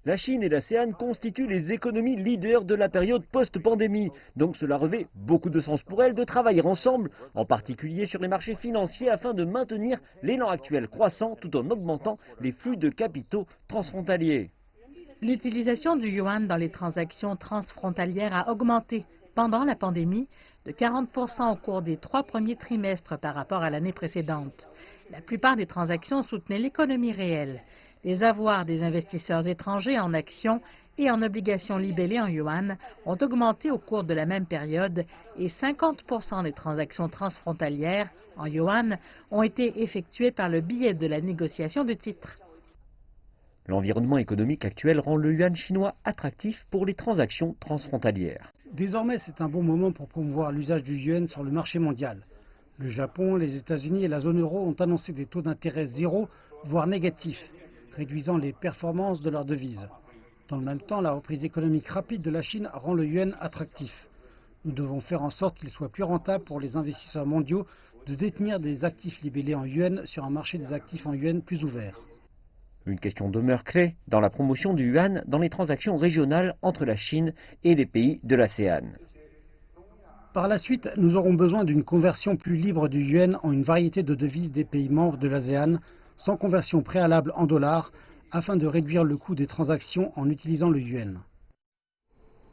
La Chine et l'ASEAN constituent les économies leaders de la période post-pandémie. Donc cela revêt beaucoup de sens pour elles de travailler ensemble, en particulier sur les marchés financiers afin de maintenir l'élan actuel croissant tout en augmentant les flux de capitaux transfrontaliers. L'utilisation du yuan dans les transactions transfrontalières a augmenté pendant la pandémie de 40% au cours des 3 premiers trimestres par rapport à l'année précédente. La plupart des transactions soutenaient l'économie réelle. Les avoirs des investisseurs étrangers en actions et en obligations libellées en yuan ont augmenté au cours de la même période et 50% des transactions transfrontalières en yuan ont été effectuées par le biais de la négociation de titres. L'environnement économique actuel rend le yuan chinois attractif pour les transactions transfrontalières. Désormais, c'est un bon moment pour promouvoir l'usage du yuan sur le marché mondial. Le Japon, les États-Unis et la zone euro ont annoncé des taux d'intérêt zéro, voire négatifs, réduisant les performances de leurs devises. Dans le même temps, la reprise économique rapide de la Chine rend le yuan attractif. Nous devons faire en sorte qu'il soit plus rentable pour les investisseurs mondiaux de détenir des actifs libellés en yuan sur un marché des actifs en yuan plus ouvert. Une question demeure clé dans la promotion du yuan dans les transactions régionales entre la Chine et les pays de l'ASEAN. Par la suite, nous aurons besoin d'une conversion plus libre du yuan en une variété de devises des pays membres de l'ASEAN, sans conversion préalable en dollars, afin de réduire le coût des transactions en utilisant le yuan.